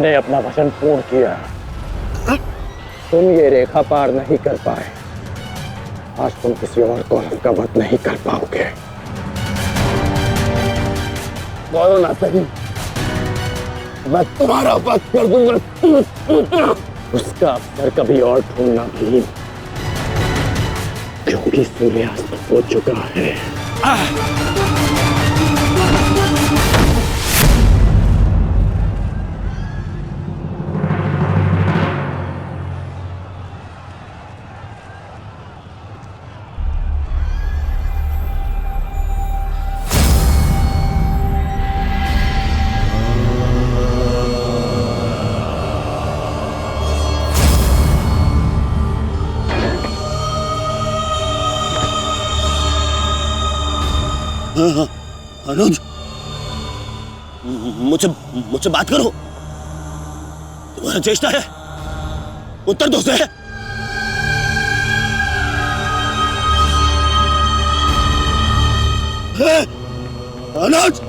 मैंने अपना वचन पूर्ण किया। तुम ये रेखा पार नहीं कर पाए, आज तुम किसी और कौरव का वध नहीं कर पाओगे। बोलो ना सही, मैं तुम्हारा वध कर दूंगा। उसका अवसर कभी और ढूंढना भी, क्योंकि सूर्यास्त हो चुका है। अनुज, मुझसे बात करो। तुम्हारा चेष्टा है, उत्तर दो से। अनुज,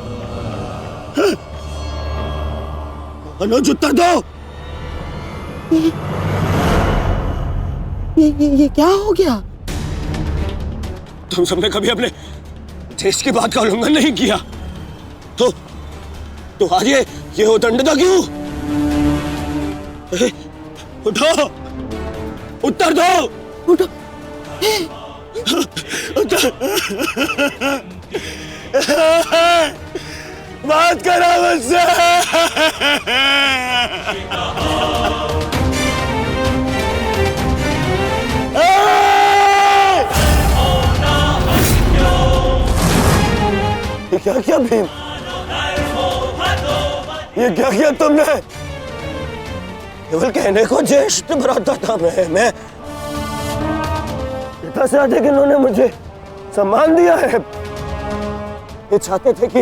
अनुज उत्तर दो। ये क्या हो गया? तुम सबने कभी अपने देश की बात का उल्लंघन नहीं किया, तो आज ये उदंडता क्यों? उठो, उत्तर दो। उठो। बात करो मुझसे। क्या क्या भीम, ये क्या किया तुमने? केवल कहने को ज्येष्ठ भ्राता था मैं पिता से अधिक इन्होंने मुझे सम्मान दिया है। ये चाहते थे कि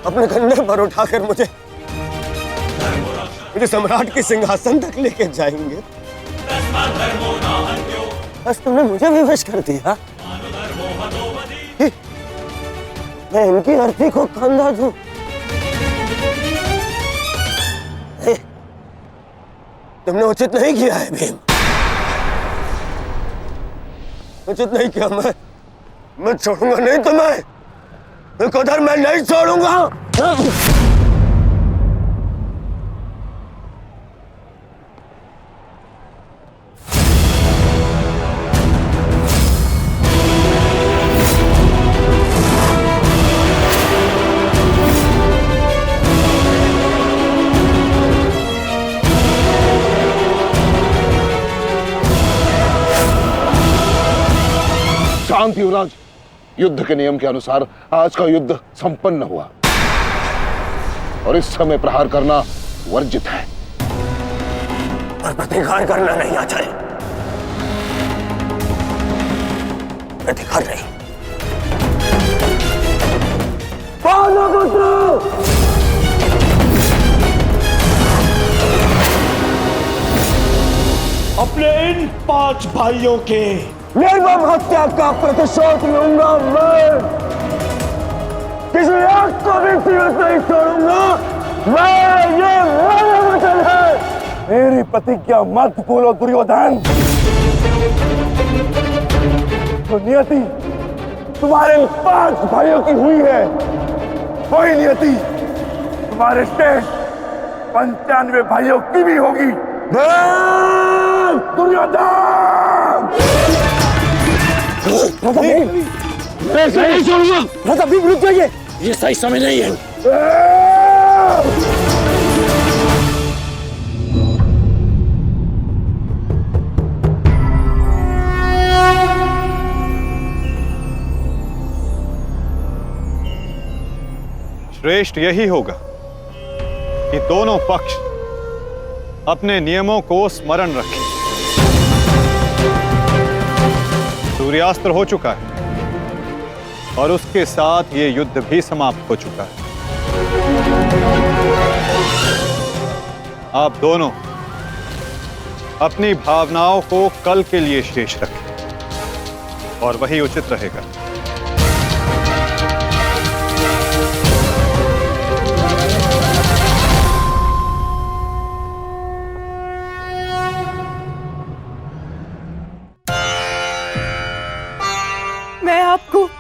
अपने कंधे पर उठाकर मुझे सम्राट के सिंहासन तक लेके जाएंगे। बस तुमने मुझे विवश कर दिया। मैं इनकी अर्थी को कंधा दूं। तुमने उचित नहीं किया है भीम, उचित नहीं किया। मैं छोड़ूंगा नहीं तुम्हें, उधर मैं नहीं छोड़ूंगा। शांत युवराज, युद्ध के नियम के अनुसार आज का युद्ध संपन्न हुआ और इस समय प्रहार करना वर्जित है। पर प्रतिकार करना नहीं आचार्य, प्रतिकार नहीं। अपने इन 5 भाइयों के निर्मम हत्या का प्रतिशोध लूंगा मैं। किसी एक को भी जीवित नहीं छोड़ूंगा मैं, ये मेरा वचन है। मेरी प्रतिज्ञा मत भूलो दुर्योधन। तो नियति तुम्हारे 5 भाइयों की हुई है, वही नियति तुम्हारे शेष 95 भाइयों की भी होगी। दुर्योधन! मैं नहीं छोड़ूंगा। अभी रुक जाइए, ये सही समय नहीं है। श्रेष्ठ यही होगा कि दोनों पक्ष अपने नियमों को स्मरण रखें। सूर्यास्त हो चुका है और उसके साथ ये युद्ध भी समाप्त हो चुका है। आप दोनों अपनी भावनाओं को कल के लिए शेष रखें और वही उचित रहेगा।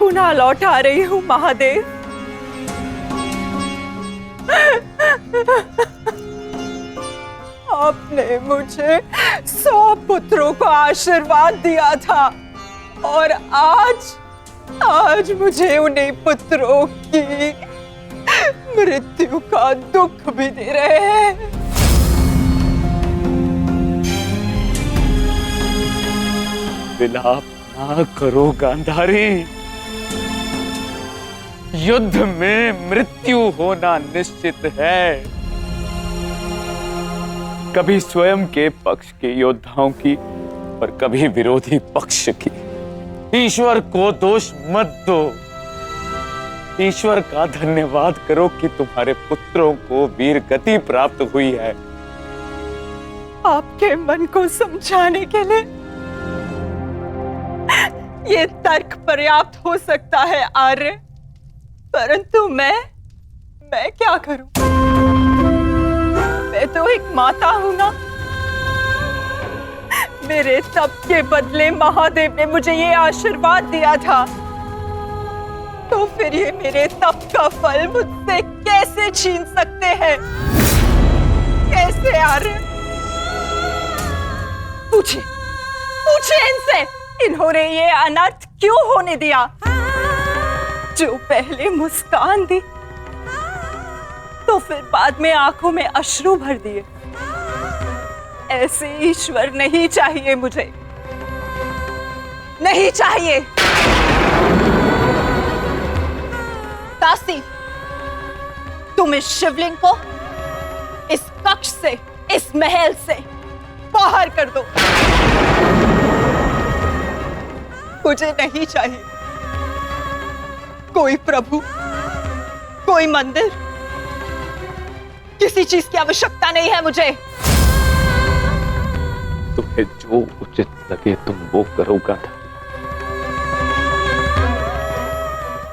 पुनः लौटा रही हूँ महादेव। आपने मुझे 100 पुत्रों को आशीर्वाद दिया था और आज मुझे उन्हीं पुत्रों की मृत्यु का दुख भी दे रहे हैं। विलाप ना करो गांधारी। युद्ध में मृत्यु होना निश्चित है। कभी स्वयं के पक्ष के योद्धाओं की और कभी विरोधी पक्ष की। ईश्वर को दोष मत दो। ईश्वर का धन्यवाद करो कि तुम्हारे पुत्रों को वीर गति प्राप्त हुई है। आपके मन को समझाने के लिए ये तर्क पर्याप्त हो सकता है आर्य, परंतु मैं क्या करूं? मैं तो एक माता हूं ना। मेरे तप के बदले महादेव ने मुझे ये आशीर्वाद दिया था, तो फिर ये मेरे तप का फल मुझसे कैसे छीन सकते हैं? कैसे आर्य? पूछिए इनसे, इन्होंने ये अनर्थ क्यों होने दिया? जो पहले मुस्कान दी तो फिर बाद में आंखों में अश्रु भर दिए। ऐसे ईश्वर नहीं चाहिए मुझे, नहीं चाहिए। दासी, तुम इस शिवलिंग को इस कक्ष से, इस महल से बाहर कर दो। मुझे नहीं चाहिए कोई प्रभु, कोई मंदिर, किसी चीज की आवश्यकता नहीं है मुझे। तुम्हें जो उचित लगे तुम वो करोगा।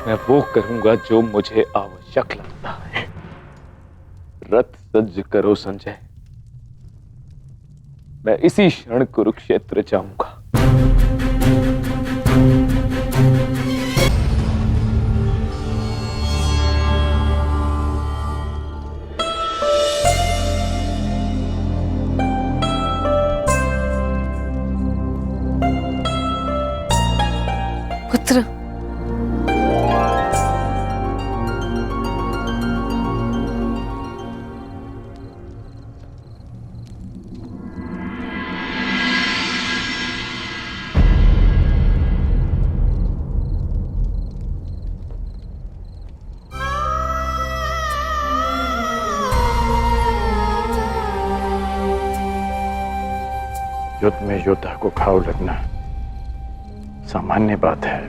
मैं वो करूंगा जो मुझे आवश्यक लगता है। रथ सज्ज करो संजय। मैं इसी क्षण कुरुक्षेत्र जाऊंगा। पुत्र, युद्ध में योद्धा को घाव लगना सामान्य बात है।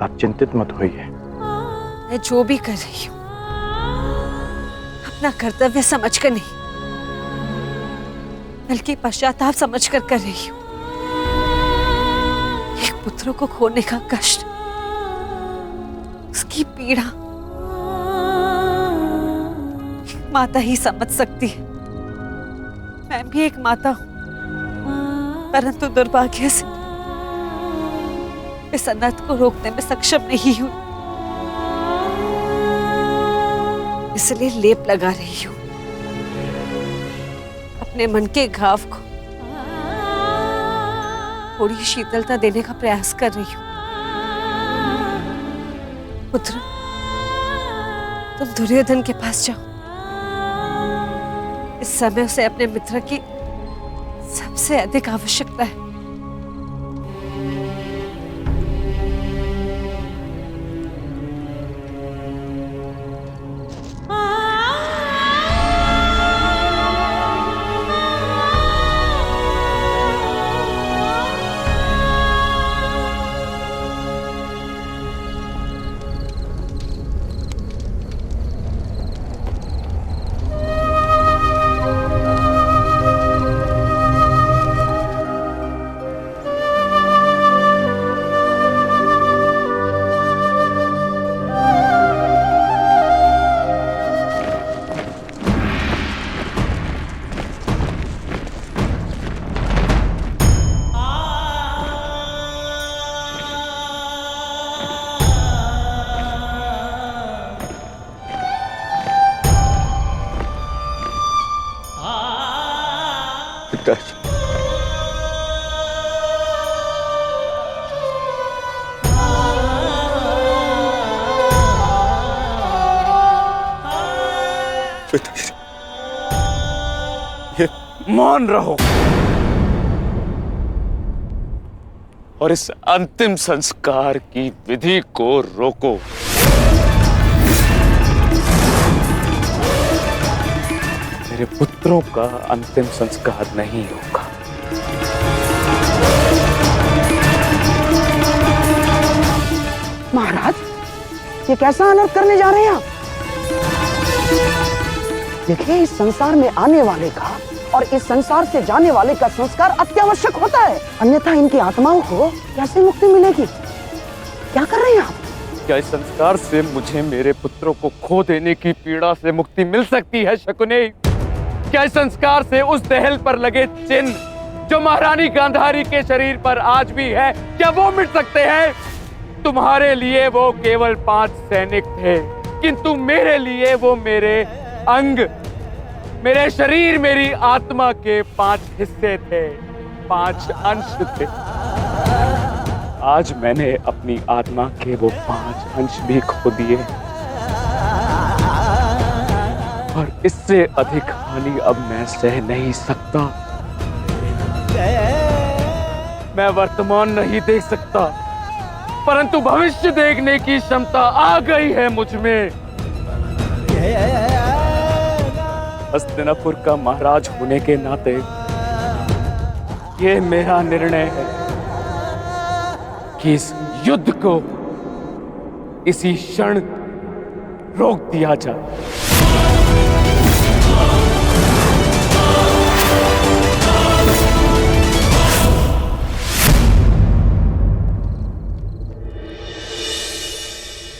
आप चिंतित मत होइए। मैं जो भी कर रही हूँ अपना कर्तव्य समझकर नहीं, बल्कि पश्चाताप समझकर कर रही हूँ। एक पुत्र को खोने का कष्ट, उसकी पीड़ा एक माता ही समझ सकती है। मैं भी एक माता हूं, परंतु दुर्भाग्य से इस अनर्थ को रोकने में सक्षम नहीं हूं। इसलिए लेप लगा रही हूं अपने मन के घाव को, थोड़ी शीतलता देने का प्रयास कर रही हूं। पुत्र, तुम दुर्योधन के पास जाओ। इस समय उसे अपने मित्र की सबसे अधिक आवश्यकता है। पिताजी, पिताजी, ये मौन रहो और इस अंतिम संस्कार की विधि को रोको। मेरे पुत्रों का अंतिम संस्कार नहीं होगा। महाराज, ये कैसा अनर्थ करने जा रहे हैं आप? देखिए, इस संसार में आने वाले का और इस संसार से जाने वाले का संस्कार अत्यावश्यक होता है, अन्यथा इनकी आत्माओं को कैसे मुक्ति मिलेगी? क्या कर रहे हैं आप? क्या इस संस्कार से मुझे मेरे पुत्रों को खो देने की पीड़ा से मुक्ति मिल सकती है शकुनी? क्या इस संस्कार से उस दहल पर लगे चिन्ह जो महारानी गांधारी के शरीर पर आज भी है, क्या वो मिट सकते हैं? तुम्हारे लिए वो केवल 5 सैनिक थे, किंतु मेरे लिए वो मेरे अंग, मेरे शरीर, मेरी आत्मा के 5 हिस्से थे, 5 अंश थे। आज मैंने अपनी आत्मा के वो 5 अंश भी खो दिए और इससे अधिक हानि अब मैं सह नहीं सकता। मैं वर्तमान नहीं देख सकता, परंतु भविष्य देखने की क्षमता आ गई है मुझ में। हस्तिनापुर का महाराज होने के नाते ये मेरा निर्णय है कि इस युद्ध को इसी क्षण रोक दिया जाए।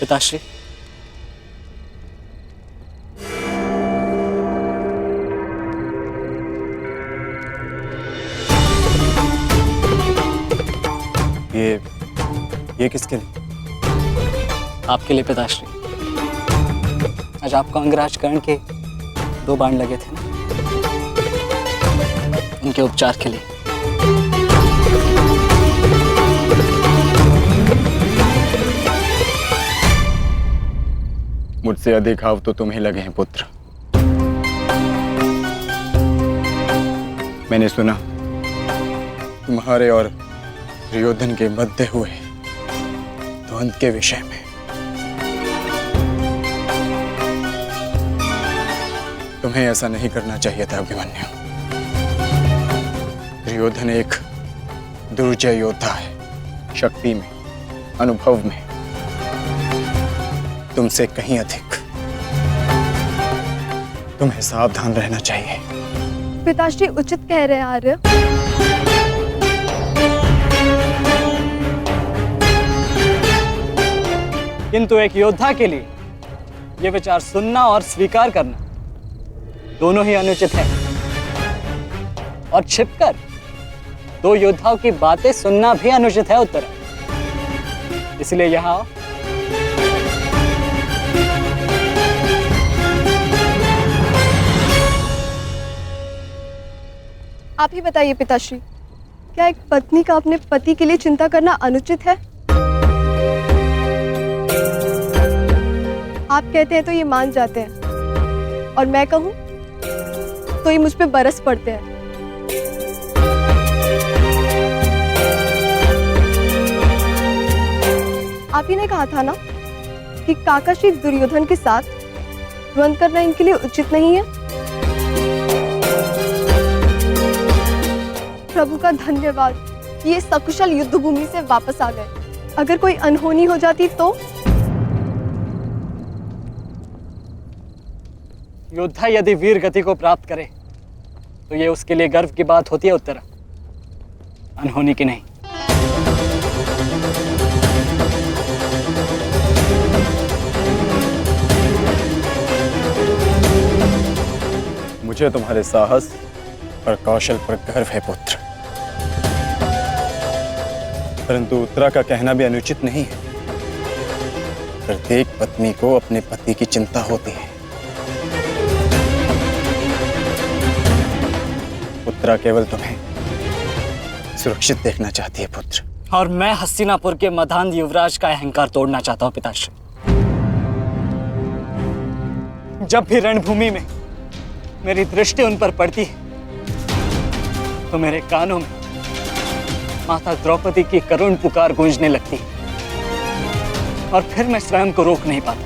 पिताश्री, ये किसके लिए? आपके लिए पिताश्री। आज आपको अंगराज कर्ण के 2 बाण लगे थे ना, उनके उपचार के लिए। मुझसे अधिक घाव तो तुम्हें लगे हैं पुत्र। मैंने सुना तुम्हारे और दुर्योधन के मध्य हुए द्वंद्व के विषय में। तुम्हें ऐसा नहीं करना चाहिए था अभिमन्यु। दुर्योधन एक दुर्जय योद्धा है, शक्ति में, अनुभव में तुमसे कहीं अधिक। तुम्हें सावधान रहना चाहिए। पिताश्री उचित कह रहे हैं आर्य। किंतु एक योद्धा के लिए ये विचार सुनना और स्वीकार करना दोनों ही अनुचित है, और छिपकर 2 योद्धाओं की बातें सुनना भी अनुचित है उत्तरा। इसलिए यहाँ आओ। आप ही बताइए पिताश्री, क्या एक पत्नी का अपने पति के लिए चिंता करना अनुचित है? आप कहते हैं तो ये मान जाते हैं, और मैं कहूं तो ये मुझ पे बरस पड़ते हैं। आप ही ने कहा था ना कि काकाश्री दुर्योधन के साथ द्वंद्व करना इनके लिए उचित नहीं है। प्रभु का धन्यवाद, ये सकुशल युद्ध भूमि से वापस आ गए। अगर कोई अनहोनी हो जाती तो? योद्धा यदि वीर गति को प्राप्त करे तो ये उसके लिए गर्व की बात होती है उत्तरा, अनहोनी की नहीं। मुझे तुम्हारे साहस और कौशल पर गर्व है पुत्र, परंतु उत्तरा का कहना भी अनुचित नहीं है। प्रत्येक पत्नी को अपने पति की चिंता होती है। सुमित्रा केवल तुम्हें सुरक्षित देखना चाहती है पुत्र। और मैं हस्तिनापुर के मधांध युवराज का अहंकार तोड़ना चाहता हूं पिताश्री। जब भी रणभूमि में मेरी दृष्टि उन पर पड़ती है तो मेरे कानों में माता द्रौपदी की करुण पुकार गूंजने लगती है और फिर मैं स्वयं को रोक नहीं पाता।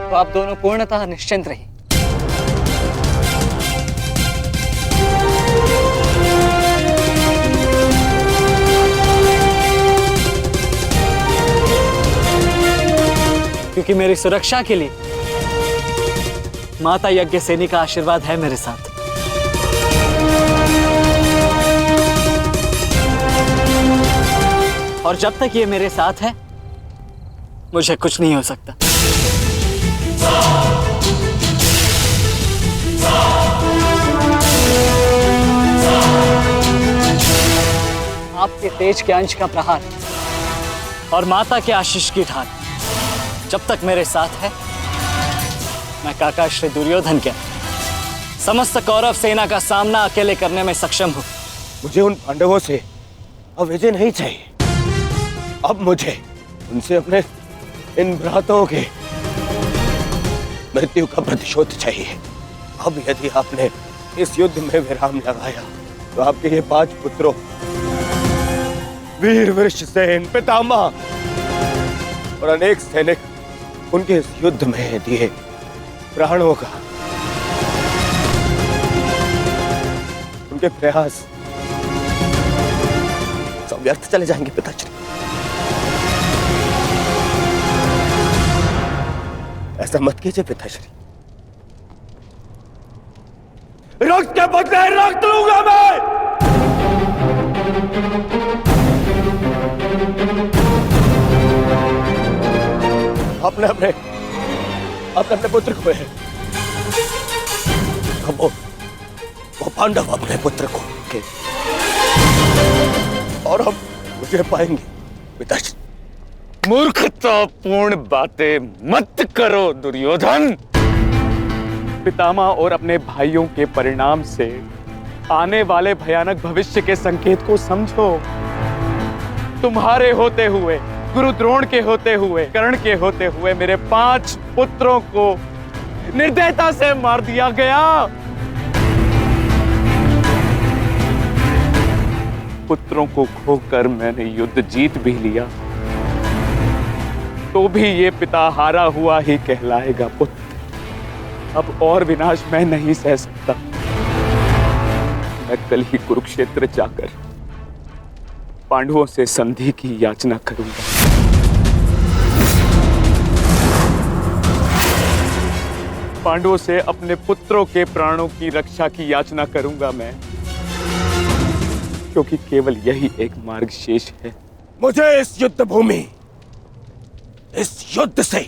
तो आप दोनों पूर्णतः निश्चिंत रहिए। क्योंकि मेरी सुरक्षा के लिए माता यज्ञसेनी का आशीर्वाद है मेरे साथ। और जब तक ये मेरे साथ है मुझे कुछ नहीं हो सकता। आपके तेज के अंश का प्रहार और माता के आशीष की ढाल जब तक मेरे साथ है, मैं काका श्री दुर्योधन के समस्त कौरव सेना का सामना अकेले करने में सक्षम हूं। मुझे उन पांडवों से अब विजय नहीं चाहिए। अब मुझे उनसे अपने इन भ्राताओं के मृत्यु का प्रतिशोध चाहिए। अब यदि आपने इस युद्ध में विराम लगाया तो आपके ये 5 पुत्रों वीर वृषसेन, पितामह और अनेक सैनिक उनके इस युद्ध में दिए प्राणों का, उनके प्रयास सब व्यर्थ चले जाएंगे पिताश्री। ऐसा मत कीजिए पिताश्री। रक्त के बदले रक्त लूंगा मैं। अपने अपने पुत्र को है। वो पांडव अपने पुत्र को के और हम मुझे पाएंगे पिताजी। मूर्खतापूर्ण बातें मत करो दुर्योधन। पितामह और अपने भाइयों के परिणाम से आने वाले भयानक भविष्य के संकेत को समझो। तुम्हारे होते हुए, गुरु द्रोण के होते हुए, कर्ण के होते हुए मेरे 5 पुत्रों को निर्दयता से मार दिया गया। पुत्रों को खोकर मैंने युद्ध जीत भी लिया तो भी ये पिता हारा हुआ ही कहलाएगा पुत्र। अब और विनाश मैं नहीं सह सकता। मैं कल ही कुरुक्षेत्र जाकर पांडवों से संधि की याचना करूंगा। पांडवों से अपने पुत्रों के प्राणों की रक्षा की याचना करूंगा मैं, क्योंकि केवल यही एक मार्ग शेष है। मुझे इस युद्ध भूमि, इस युद्ध से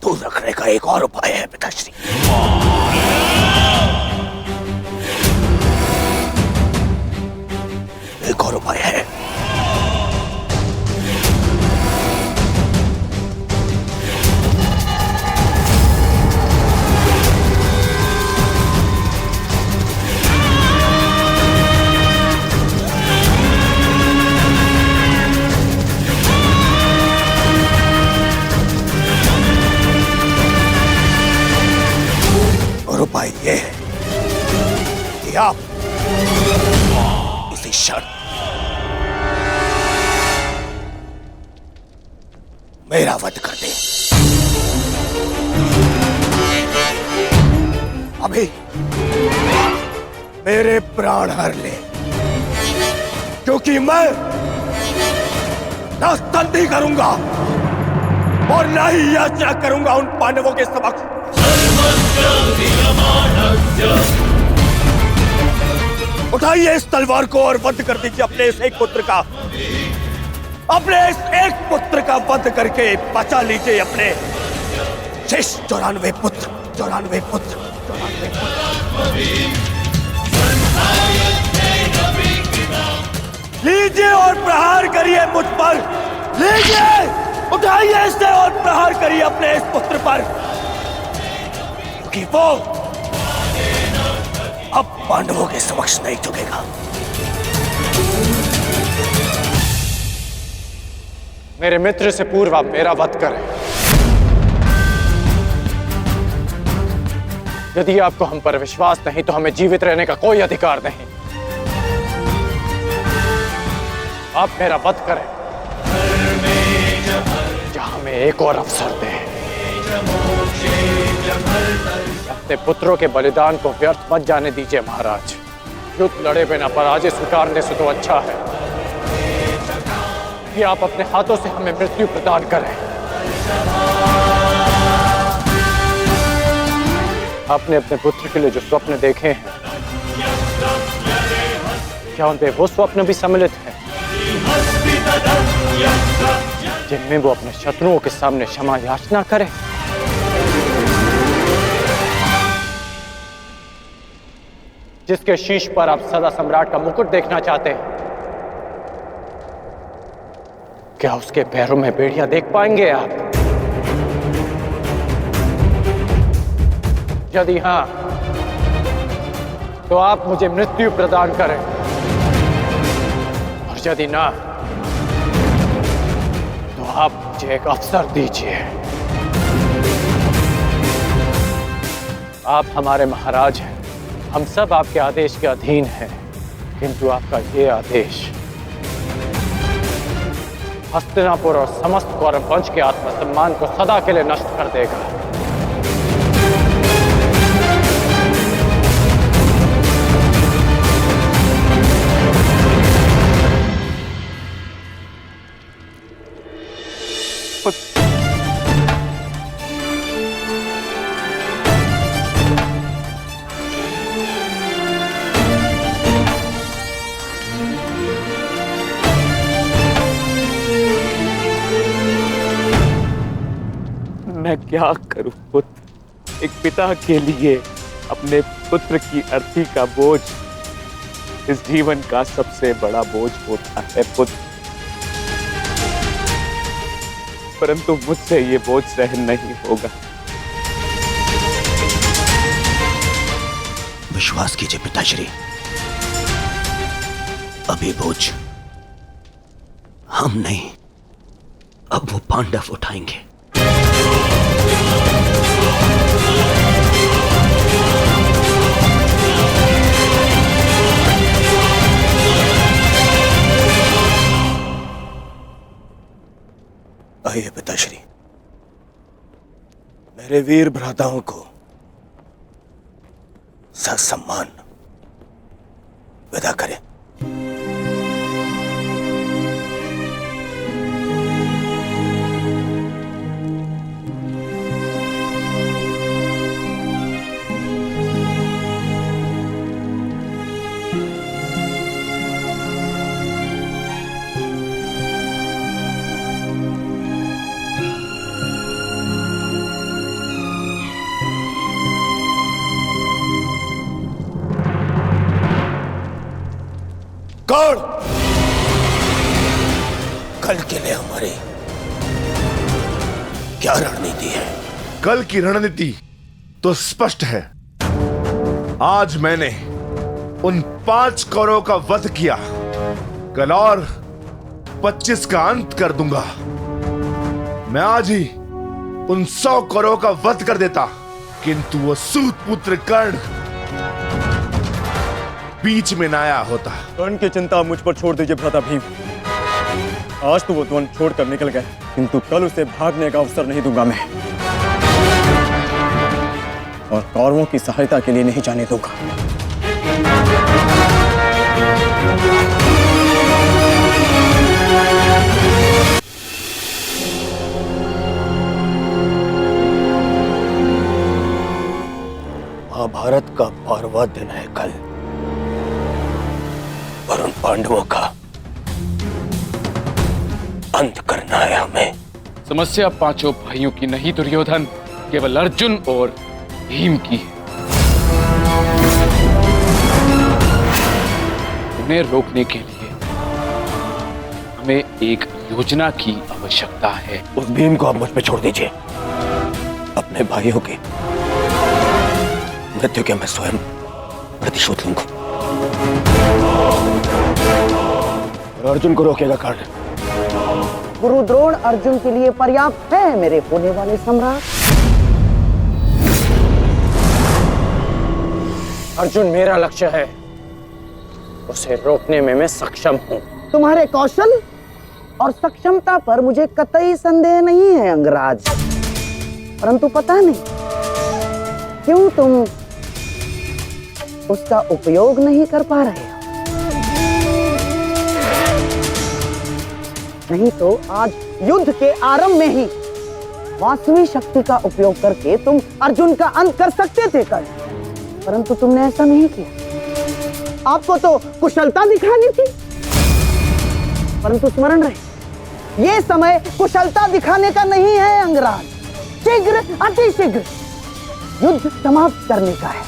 दूर रखने का एक और उपाय है पिताश्री। एक और उपाय है। और उपाय ये है कि आप इसी शर्त मेरा वध कर दे। अभी मेरे प्राण हर ले, क्योंकि मैं ना संधि करूंगा और ना ही याचना करूंगा उन पांडवों के समक्ष। उठाइए इस तलवार को और वध कर दीजिए अपने इस एक पुत्र का। अपने इस एक पुत्र का वध करके बचा लीजिए अपने शेष 94 पुत्र। 94 पुत्र। लीजिए और प्रहार करिए मुझ पर। लीजिए, उठाइए इसे और प्रहार करिए अपने इस पुत्र पर, क्योंकि वो अब पांडवों के समक्ष नहीं झुकेगा। मेरे मित्र से पूर्व आप मेरा वध करें। यदि आपको हम पर विश्वास नहीं तो हमें जीवित रहने का कोई अधिकार नहीं। आप मेरा वध करें या हमें एक और अवसर दें। अपने पुत्रों के बलिदान को व्यर्थ मत जाने दीजिए महाराज। युद्ध लड़े बिना पराजय स्वीकारने से तो अच्छा है कि आप अपने हाथों से हमें मृत्यु प्रदान करें। आपने अपने पुत्र के लिए जो स्वप्न देखे हैं, क्या उनपे वो स्वप्न भी सम्मिलित हैं जिनमें वो अपने शत्रुओं के सामने क्षमा याचना करे? जिसके शीश पर आप सदा सम्राट का मुकुट देखना चाहते हैं, क्या उसके पैरों में बेड़ियां देख पाएंगे आप? यदि हां, तो आप मुझे मृत्यु प्रदान करें, और यदि ना, तो आप मुझे एक अवसर दीजिए। आप हमारे महाराज हैं, हम सब आपके आदेश के अधीन हैं, किंतु आपका ये आदेश हस्तिनापुर और समस्त कौरव वंश के आत्मसम्मान को सदा के लिए नष्ट कर देगा। मैं क्या करूं पुत्र? एक पिता के लिए अपने पुत्र की अर्थी का बोझ इस जीवन का सबसे बड़ा बोझ होता है पुत्र, परंतु मुझसे ये बोझ सहन नहीं होगा। विश्वास कीजिए पिताश्री, अभी बोझ हम नहीं, अब वो पांडव उठाएंगे। आइए पिताश्री, मेरे वीर भ्राताओं को ससम्मान विदा करें। कौन कल के लिए हमारी क्या रणनीति है? कल की रणनीति तो स्पष्ट है। आज मैंने उन 5 कौरवों का वध किया, कल और 25 का अंत कर दूंगा। मैं आज ही उन 100 कौरवों का वध कर देता, किंतु वो सूत पुत्र कर्ण बीच में ना आया होता। कर्ण की चिंता मुझ पर छोड़ दीजिए भ्राता भीम। आज तो वो वन छोड़कर निकल गए, किंतु कल उसे भागने का अवसर नहीं दूंगा मैं, और कौरवों की सहायता के लिए नहीं जाने दूंगा। महाभारत का 12वां दिन है कल, और उन पांडवों का अंत करना है हमें। समस्या 5 भाइयों की नहीं दुर्योधन, केवल अर्जुन और भीम की है। उन्हें रोकने के लिए हमें एक योजना की आवश्यकता है। उस भीम को आप मुझ पे छोड़ दीजिए। अपने भाइयों की मृत्यु के मैं स्वयं प्रतिशोध लूंगा। और अर्जुन को रोकेगा कर्ण। गुरु द्रोण अर्जुन के लिए पर्याप्त है मेरे होने वाले सम्राट। अर्जुन मेरा लक्ष्य है, उसे रोकने में मैं सक्षम हूं। तुम्हारे कौशल और सक्षमता पर मुझे कतई संदेह नहीं है अंगराज, परंतु पता नहीं क्यों तुम उसका उपयोग नहीं कर पा रहे हो। नहीं तो आज युद्ध के आरंभ में ही वास्तविक शक्ति का उपयोग करके तुम अर्जुन का अंत कर सकते थे कर्ण, परंतु तुमने ऐसा नहीं किया। आपको तो कुशलता दिखानी थी, परंतु स्मरण रहे ये समय कुशलता दिखाने का नहीं है अंगराज। शीघ्र अतिशीघ्र युद्ध समाप्त करने का है।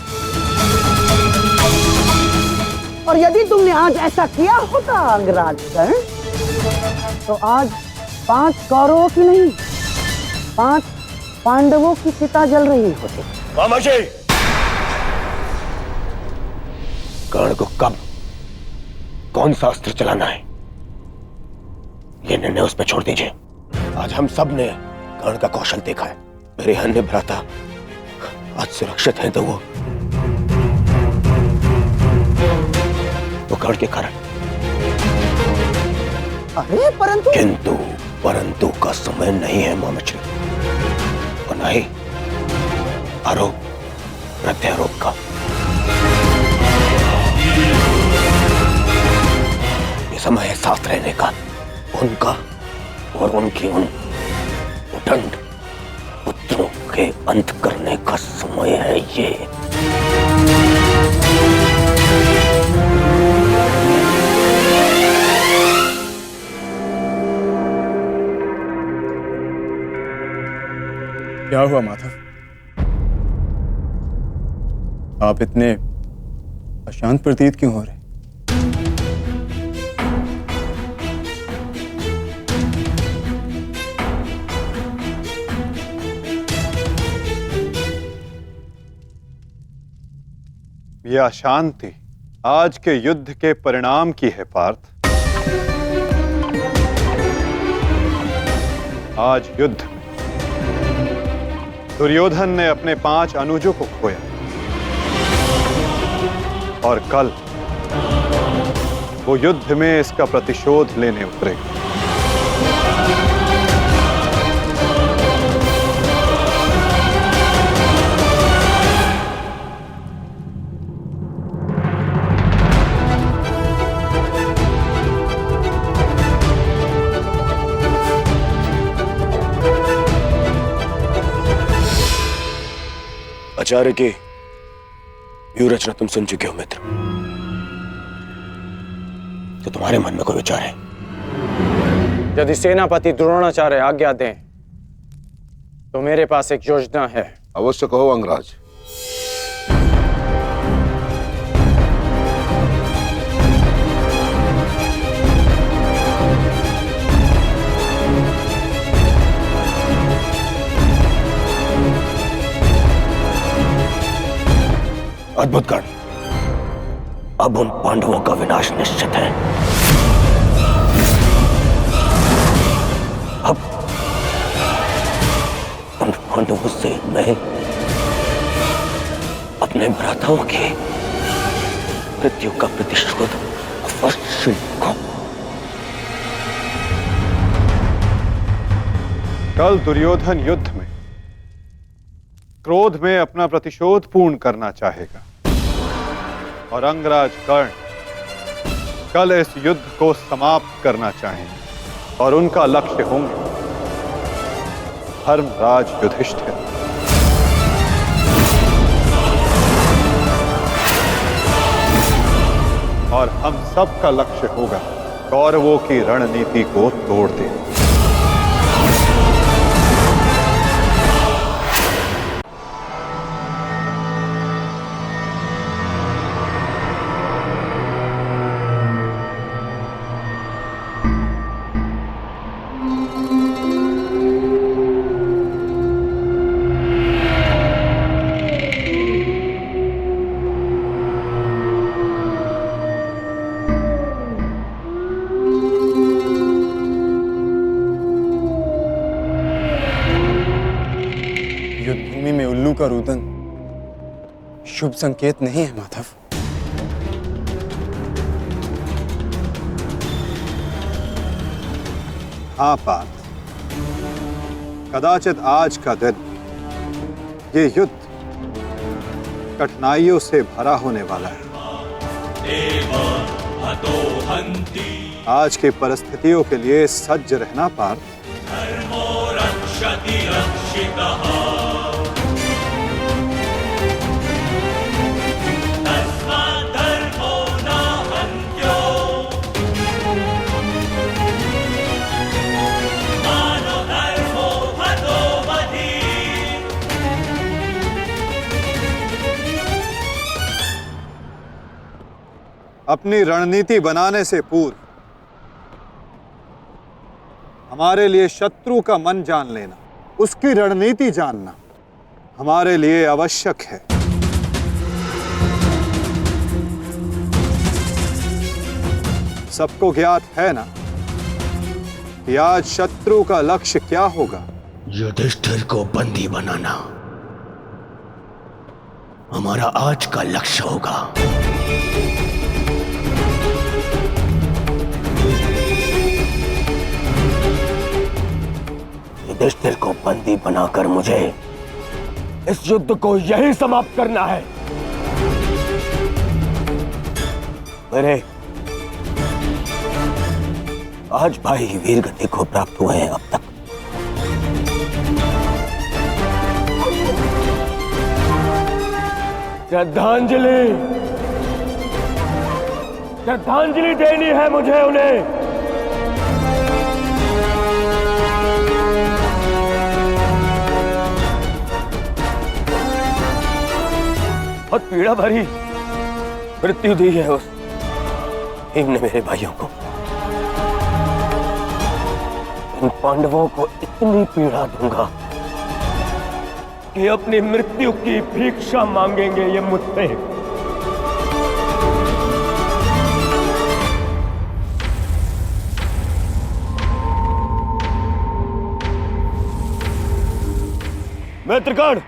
और यदि तुमने आज ऐसा किया होता अंगराज कर्ण, तो आज 5 कौरवों की नहीं 5 पांडवों की चिता जल रही होती। मामाजी, कर्ण को कब कौन सा अस्त्र चलाना है ये निर्णय उस पर छोड़ दीजिए। आज हम सब ने कर्ण का कौशल देखा है। मेरे अन्य भ्राता आज सुरक्षित हैं तो वो कर्ण के कारण। अरे परंतु का समय नहीं है मामाजी, और न ही आरोप प्रत्यारोप का। ये समय है साथ रहने का, उनका और उनकी उन उदंड पुत्रों के अंत करने का समय है ये। क्या हुआ माधव? आप इतने अशांत प्रतीत क्यों हो रहे? यह अशांति आज के युद्ध के परिणाम की है पार्थ। आज युद्ध में दुर्योधन ने अपने 5 अनुजों को खोया और कल वो युद्ध में इसका प्रतिशोध लेने उतरेगा। आचार्य की व्यूह रचना तुम सुन चुके हो मित्र, तो तुम्हारे मन में कोई विचार है? यदि सेनापति द्रोणाचार्य आज्ञा दें तो मेरे पास एक योजना है। अवश्य कहो अंगराज। अद्भुत कर्ण, अब उन पांडवों का विनाश निश्चित है। अब उन पांडवों से मैं अपने भ्राताओं की मृत्यु का प्रतिशोध अवश्य लूंगा। कल दुर्योधन युद्ध में क्रोध में अपना प्रतिशोध पूर्ण करना चाहेगा और अंगराज कर्ण कल इस युद्ध को समाप्त करना चाहेंगे और उनका लक्ष्य होंगे धर्मराज युधिष्ठिर। और हम सब का लक्ष्य होगा कौरवों की रणनीति को तोड़ देना। का रुदन शुभ संकेत नहीं है माधव। हाँ पार्थ, कदाचित आज का दिन, ये युद्ध कठिनाइयों से भरा होने वाला है। आज की परिस्थितियों के लिए सज्ज रहना पार्थ। अपनी रणनीति बनाने से पूर्व हमारे लिए शत्रु का मन जान लेना, उसकी रणनीति जानना हमारे लिए आवश्यक है। सबको ज्ञात है ना कि आज शत्रु का लक्ष्य क्या होगा? युधिष्ठिर को बंदी बनाना हमारा आज का लक्ष्य होगा। युधिष्ठिर को बंदी बनाकर मुझे इस युद्ध को यही समाप्त करना है। मेरे आज भाई वीर गति को प्राप्त हुए हैं। अब तक श्रद्धांजलि श्रद्धांजलि देनी है मुझे उन्हें। बहुत पीड़ा भरी मृत्यु दी है उस भीम ने मेरे भाइयों को। इन पांडवों को इतनी पीड़ा दूंगा कि अपनी मृत्यु की भिक्षा मांगेंगे ये मुझसे। मित्रगण,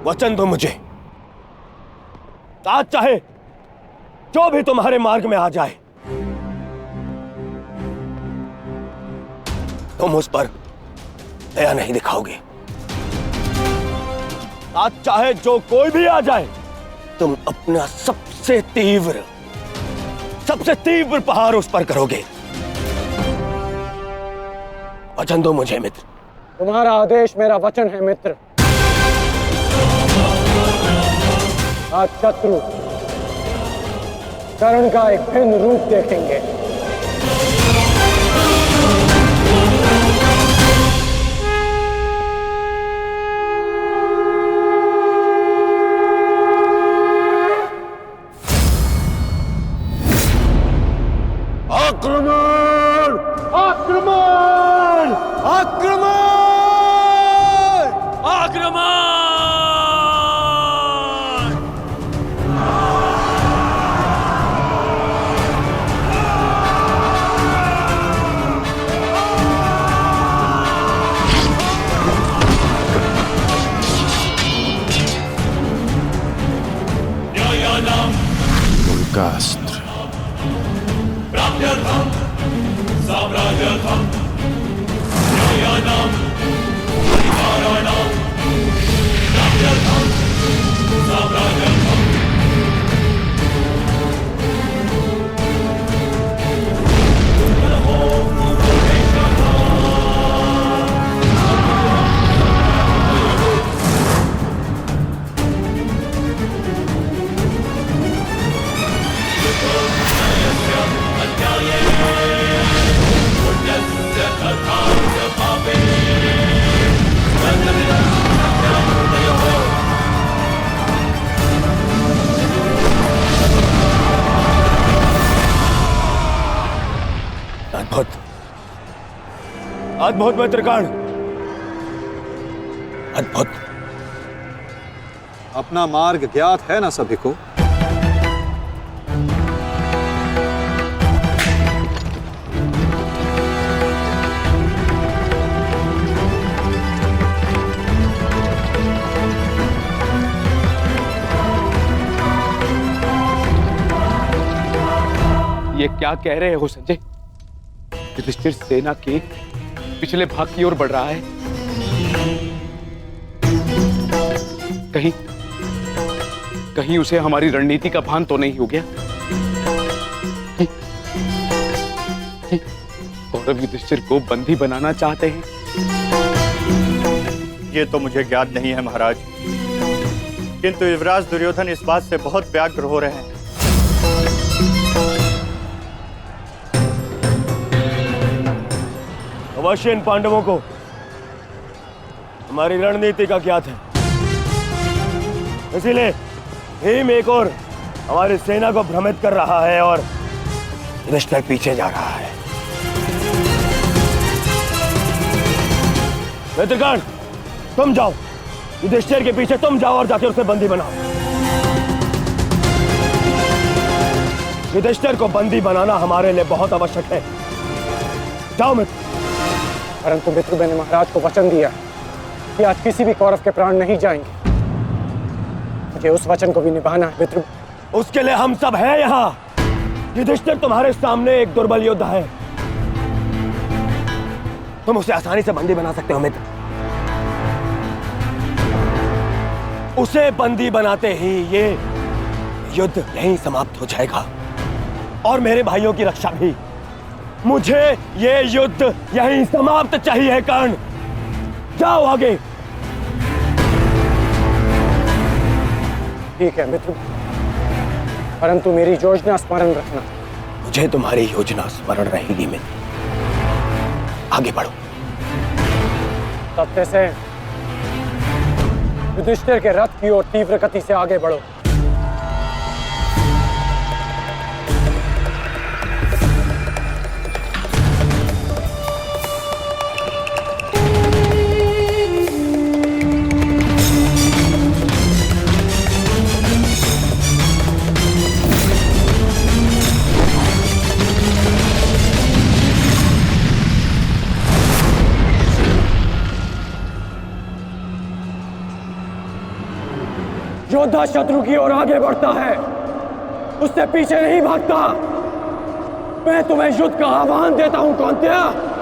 वचन दो मुझे, आज चाहे जो भी तुम्हारे मार्ग में आ जाए तुम उस पर दया नहीं दिखाओगे। आज चाहे जो कोई भी आ जाए तुम अपना सबसे तीव्र प्रहार उस पर करोगे। वचन दो मुझे मित्र। तुम्हारा आदेश मेरा वचन है मित्र। आज शत्रु कर्ण का एक भिन्न रूप देखेंगे। आक्रमण! आक्रमण! आक्रमण! आक्रमण! उनका अस्त्र अद्भुत मित्रगण, अद्भुत। अपना मार्ग ज्ञात है ना सभी को? ये क्या कह रहे हो संजय? युधिष्ठिर सेना के पिछले भाग की ओर बढ़ रहा है। कहीं उसे हमारी रणनीति का भान तो नहीं हो गया? कौरव युधिष्ठिर को बंदी बनाना चाहते हैं। ये तो मुझे ज्ञात नहीं है महाराज, किंतु युवराज दुर्योधन इस बात से बहुत व्यग्र हो रहे हैं। अवश्य इन पांडवों को हमारी रणनीति का ज्ञात है, इसीलिए भीम एक और हमारी सेना को भ्रमित कर रहा है और युधिष्ठिर पीछे जा रहा है। मित्रगण, तुम जाओ, युधिष्ठिर के पीछे तुम जाओ और जाके उसे बंदी बनाओ। युधिष्ठिर को बंदी बनाना हमारे लिए बहुत आवश्यक है। जाओ मित्र। परंतु मित्र, मैंने महाराज को वचन दिया कि आज किसी भी कौरव के प्राण नहीं जाएंगे। मुझे उस वचन को भी निभाना है मित्र। उसके लिए हम सब हैं यहाँ। युधिष्ठिर तुम्हारे सामने एक दुर्बल योद्धा है, तुम उसे आसानी से बंदी बना सकते हो मित्र। उसे बंदी बनाते ही ये युद्ध यहीं समाप्त हो जाएगा और मेरे भाइयों की रक्षा भी। मुझे ये युद्ध यहीं समाप्त चाहिए। कर्ण, जाओ आगे। ठीक है मित्र, परंतु मेरी योजना स्मरण रखना। मुझे तुम्हारी योजना स्मरण रहेगी मित्र। आगे बढ़ो। सत्य से युधिष्ठिर के रथ की ओर तीव्र गति से आगे बढ़ो। योद्धा शत्रु की ओर आगे बढ़ता है, उससे पीछे नहीं भागता। मैं तुम्हें युद्ध का आह्वान देता हूं कौन्तेय।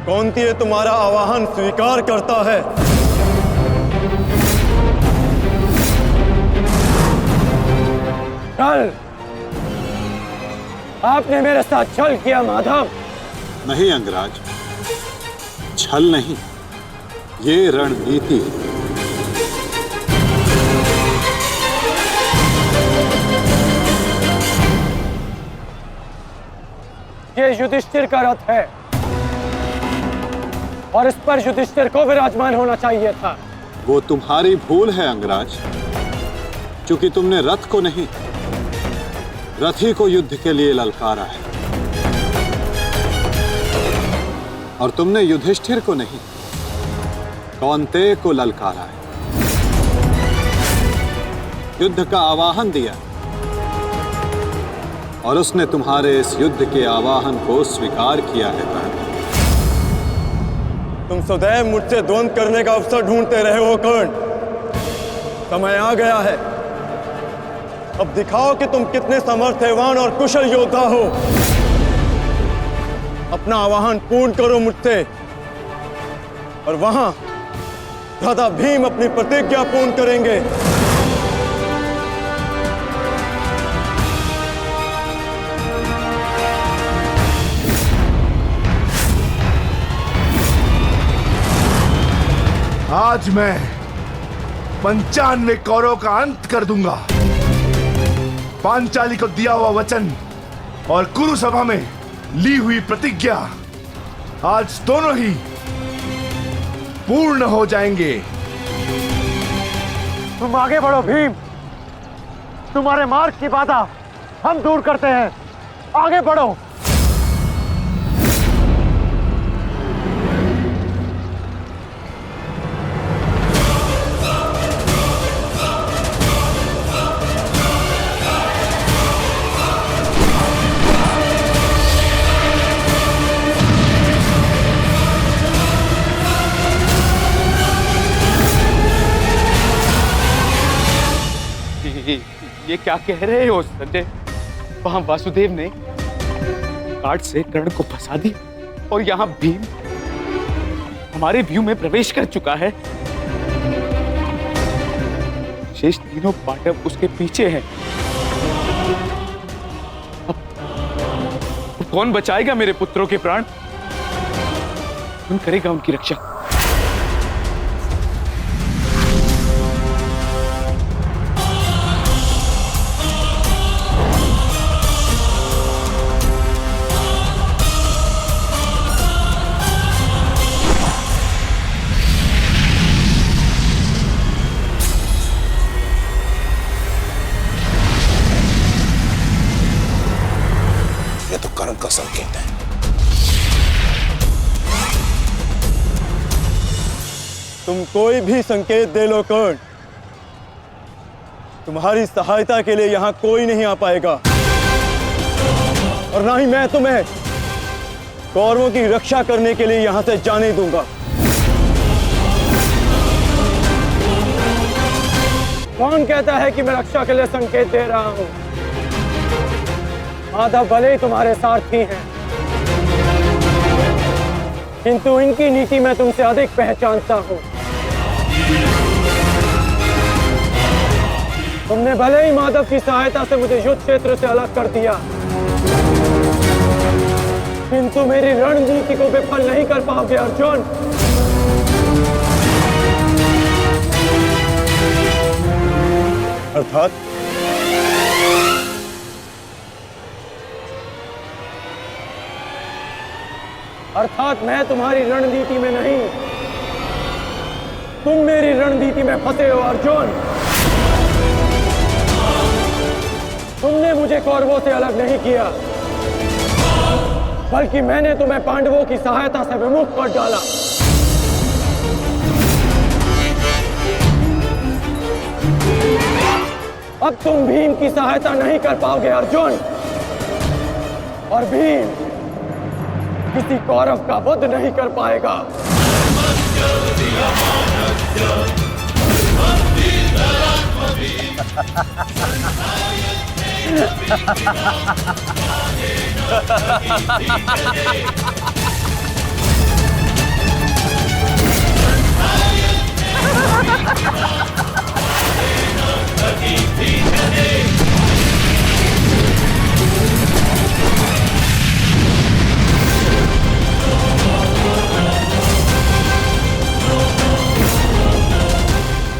कौन्तेय तुम्हारा आवाहन स्वीकार करता है। कल आपने मेरे साथ छल किया माधव। नहीं अंगराज, छल नहीं, ये रणनीति है। ये युधिष्ठिर का रथ है और इस पर युधिष्ठिर को विराजमान होना चाहिए था। वो तुम्हारी भूल है अंगराज, क्योंकि तुमने रथ को नहीं, रथी को युद्ध के लिए ललकारा है। और तुमने युधिष्ठिर को नहीं, कौन्तेय को ललकारा है, युद्ध का आवाहन दिया और उसने तुम्हारे इस युद्ध के आवाहन को स्वीकार किया है। तुम सदैव मुझसे द्वंद्व करने का अवसर ढूंढते रहे हो कर्ण। समय आ गया है, अब दिखाओ कि तुम कितने समर्थवान और कुशल योद्धा हो। अपना आवाहन पूर्ण करो मुझसे और वहां भ्राता भीम अपनी प्रतिज्ञा पूर्ण करेंगे। आज मैं 95 कौरवों का अंत कर दूंगा। पांचाली को दिया हुआ वचन और कुरु सभा में ली हुई प्रतिज्ञा आज दोनों ही पूर्ण हो जाएंगे। तुम आगे बढ़ो भीम, तुम्हारे मार्ग की बाधा हम दूर करते हैं, आगे बढ़ो। ये क्या कह रहे हो संजय? वहां वासुदेव ने काट से कर्ण को फंसा दिया और यहाँ भीम हमारे व्यू में प्रवेश कर चुका है। शेष तीनों पांडव उसके पीछे हैं। अब कौन बचाएगा मेरे पुत्रों के प्राण? कौन करेगा उनकी रक्षा? कर्ण का संकेत है। तुम कोई भी संकेत दे लो कर्ण, तुम्हारी सहायता के लिए यहां कोई नहीं आ पाएगा और ना ही मैं तुम्हें कौरवों की रक्षा करने के लिए यहां से जाने दूंगा। कौन कहता है कि मैं रक्षा के लिए संकेत दे रहा हूं? माधव भले ही तुम्हारे सारथी हैं, किंतु इनकी नीति मैं तुमसे अधिक पहचानता हूं। तुमने भले ही माधव की सहायता से मुझे युद्ध क्षेत्र से अलग कर दिया, किंतु मेरी रणनीति को विफल नहीं कर पाओगे अर्जुन। अर्थात मैं तुम्हारी रणनीति में नहीं, तुम मेरी रणनीति में फंसे हो अर्जुन। तुमने मुझे कौरवों से अलग नहीं किया, बल्कि मैंने तुम्हें पांडवों की सहायता से विमुख कर डाला। अब तुम भीम की सहायता नहीं कर पाओगे अर्जुन, और भीम किसी कौरव का वध नहीं कर पाएगा।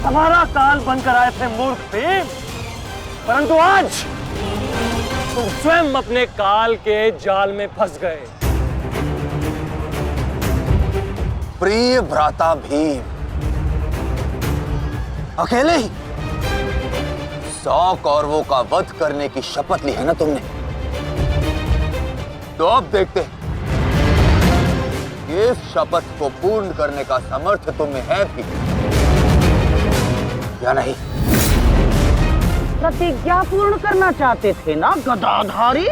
हमारा काल बनकर आए थे मूर्ख भीम, परंतु आज तुम स्वयं अपने काल के जाल में फंस गए। प्रिय भ्राता भीम, अकेले ही 100 कौरवों का वध करने की शपथ ली है ना तुमने? तो अब देखते हैं कि इस शपथ को पूर्ण करने का सामर्थ्य तुम्हें है भी या नहीं। प्रतिज्ञा पूर्ण करना चाहते थे ना गदाधारी?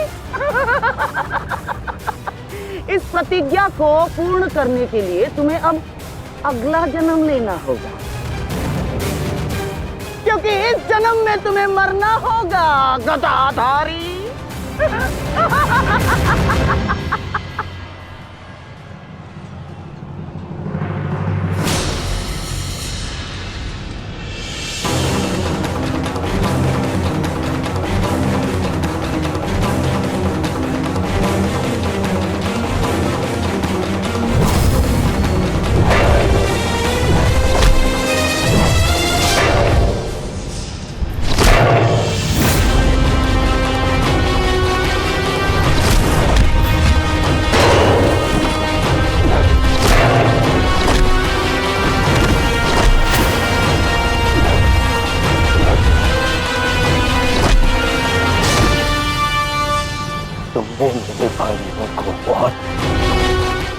इस प्रतिज्ञा को पूर्ण करने के लिए तुम्हें अब अगला जन्म लेना होगा, क्योंकि इस जन्म में तुम्हें मरना होगा गदाधारी।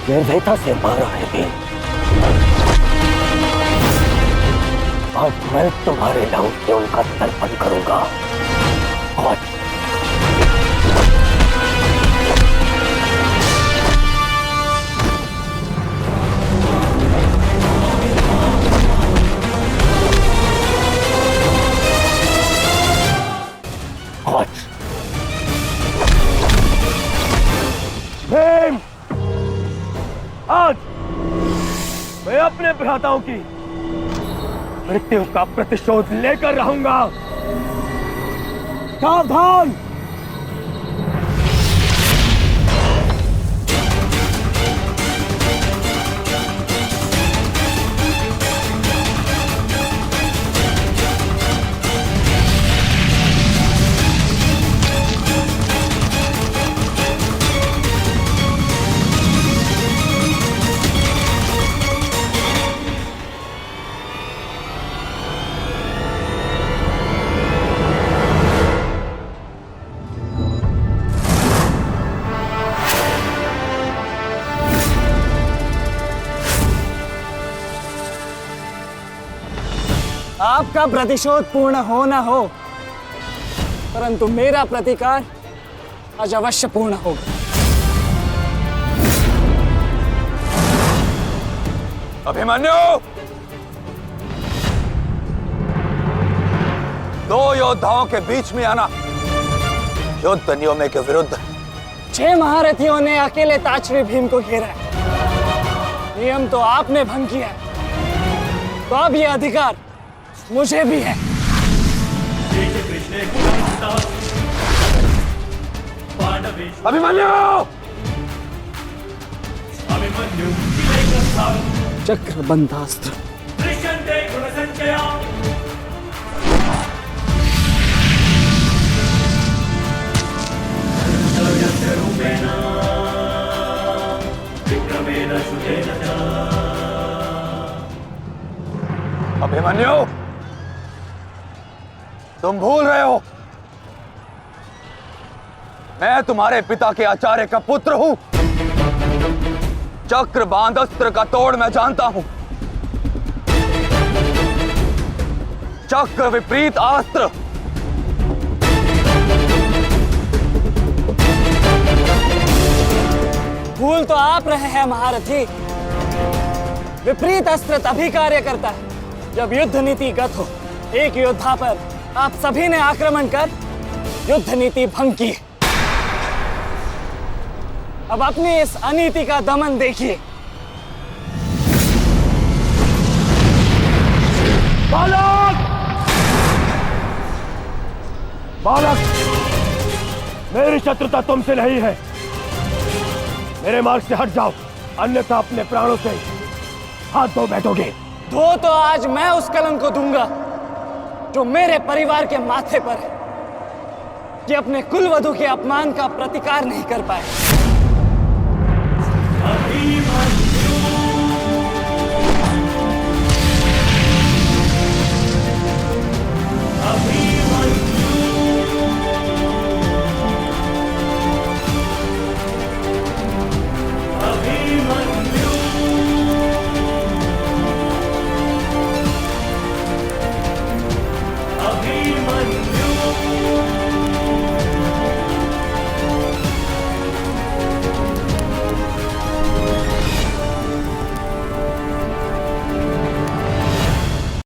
निर्दयता से मारा है भीम। आज मैं तुम्हारे नाम से उनका तर्पण करूंगा। आज भीम, आज मैं अपने भ्राताओं की मृत्यु का प्रतिशोध लेकर रहूंगा। सावधान! आपका प्रतिशोध पूर्ण हो ना हो, परंतु मेरा प्रतिकार आज अवश्य पूर्ण होगा। अभिमन्यु, दो योद्धाओं के बीच में आना युद्ध नियमों के विरुद्ध। 6 महारथियों ने अकेले ताचरी भीम को घेरा है। नियम तो आपने भंग किया है, तो अब यह अधिकार मुझे भी है। अभिमन्यु! चक्रबंधास्त्र। अभिमन्यु, तुम भूल रहे हो, मैं तुम्हारे पिता के आचार्य का पुत्र हूं। चक्रबांध अस्त्र का तोड़ मैं जानता हूं। चक्र विपरीत अस्त्र भूल तो आप रहे हैं महारथी। विपरीत अस्त्र तभी कार्य करता है जब युद्ध नीति गत हो। एक योद्धा पर आप सभी ने आक्रमण कर युद्ध नीति भंग की। अब अपनी इस अनीति का दमन देखिए। बालक! बालक! मेरी शत्रुता तुमसे नहीं है। मेरे मार्ग से हट जाओ, अन्यथा अपने प्राणों से हाथ धो बैठोगे। धो तो आज मैं उस कलंक को दूंगा जो मेरे परिवार के माथे पर है, कि अपने कुलवधु के अपमान का प्रतिकार नहीं कर पाए।